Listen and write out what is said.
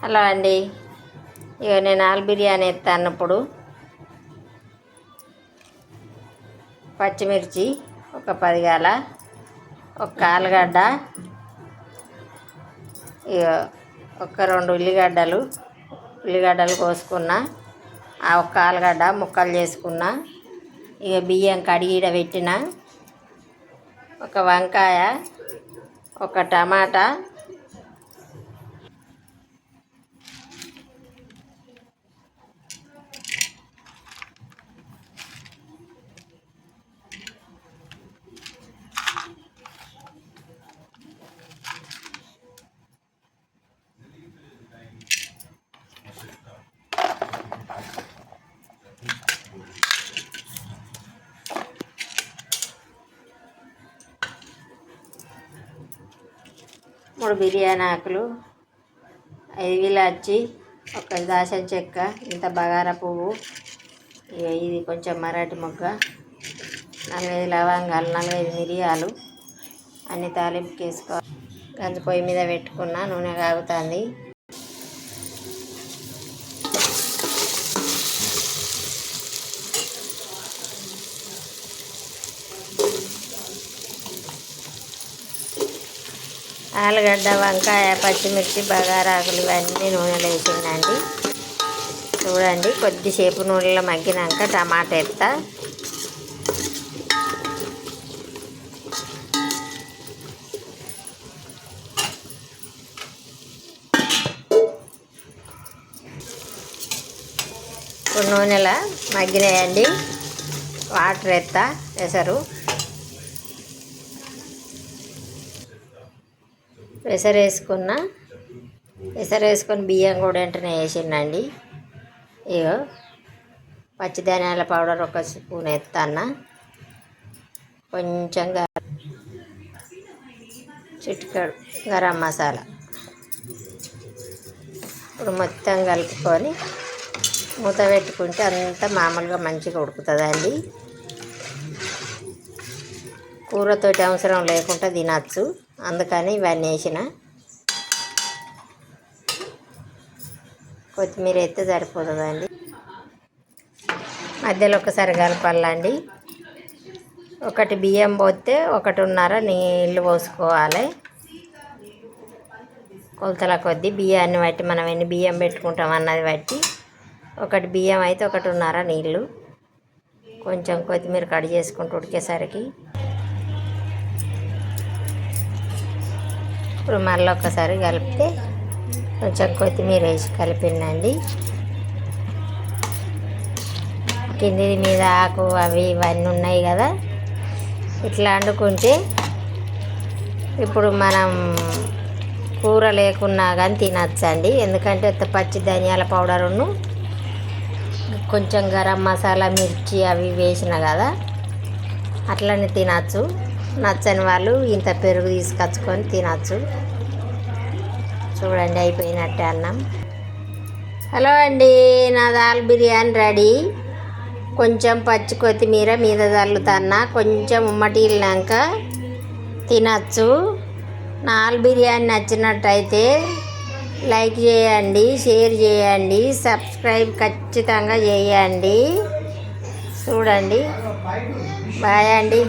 Hello అండి. ఇక నేను ఆలు బిర్యానీ ఎత్తన్నప్పుడు పచ్చిమిర్చి ఒక 10 గాల, ఒక ఆలుగడ్డ, ఇక ఒక 2 ఉల్లిగడ్డలు కోసుకున్న, ఆ ఒక్క ఆలుగడ్డ ముక్కలు చేసుకున్న, ఇక బియ్యం కడిగి ఈడ పెట్టిన, ఒక వంకాయ, ఒక టమాటా, మూడు బిర్యానీ ఆకులు, 5 ఇలాచి, ఒక దాల్చిన చెక్క, ఇంత బగారా పువ్వు, ఇది కొంచెం మరాఠీ మొగ్గ, 4-5 లవంగాలు, 4-5 మిరియాలు అన్ని తాలింపుకి వేసుకోవాలి. గంజి పొయ్యి మీద పెట్టుకున్న, నూనె కాగుతుంది. ఆలుగడ్డ, వంకాయ, పచ్చిమిర్చి, బగారాకులు ఇవన్నీ నూనెలో వేసిందండి. చూడండి, కొద్దిసేపు నూనెలో మగ్గినాక టమాటా ఎత్తా. ఇప్పుడు నూనెలో మగ్గినాయండి. వాటర్ ఎత్తా, పెసరు వేసుకొని బియ్యం కూడా వెంటనే వేసిండండి. ఇగో పచ్చి ధనియాల పౌడర్ 1 స్పూన్ ఎత్తన్న, కొంచెం చిటికెడు గరం మసాలా. ఇప్పుడు మొత్తం కలుపుకొని మూత పెట్టుకుంటే అంతా మామూలుగా మంచిగా ఉడుకుతుందండి. కూరతోటి అవసరం లేకుండా తినచ్చు, అందుకని ఇవన్నీ వేసిన. కొత్తిమీర అయితే సరిపోతుందండి. మధ్యలో ఒకసారి కలపాలండి. 1 బియ్యం పోస్తే 1.5 నీళ్ళు పోసుకోవాలి. కొలతల కొద్దీ బియ్యాన్ని బట్టి మనం ఎన్ని బియ్యం పెట్టుకుంటాం అన్నది బట్టి 1 బియ్యం అయితే 1.5 నీళ్ళు. కొంచెం కొత్తిమీర కట్ చేసుకుంటూ ఉడికేసరికి ఇప్పుడు మళ్ళీ ఒకసారి కలిపితే కొంచెం కొత్తిమీర వేసి కలిపిందండి. కింది మీద ఆకు అవి ఇవన్నీ ఉన్నాయి కదా, ఇట్లా వండుకుంటే ఇప్పుడు మనం కూర లేకున్నా కానీ తినచ్చండి. ఎందుకంటే పచ్చి ధనియాల పౌడరును కొంచెం గరం మసాలా, మిర్చి అవి వేసిన కదా, అట్లనే తినచ్చు. నచ్చని వాళ్ళు ఇంత పెరుగు తీసుకొచ్చుకొని తినచ్చు. చూడండి, అయిపోయినట్టే అన్నం. హలో అండి, నాది ఆలు బిర్యానీ రెడీ. కొంచెం పచ్చి కొత్తిమీర మీద చల్లుతున్నా, కొంచెం ఉమ్మటిల్లాక తినచ్చు. నా ఆలు బిర్యానీ నచ్చినట్టయితే లైక్ చేయండి, షేర్ చేయండి, సబ్స్క్రైబ్ ఖచ్చితంగా చేయండి. చూడండి, బాయ్ అండి.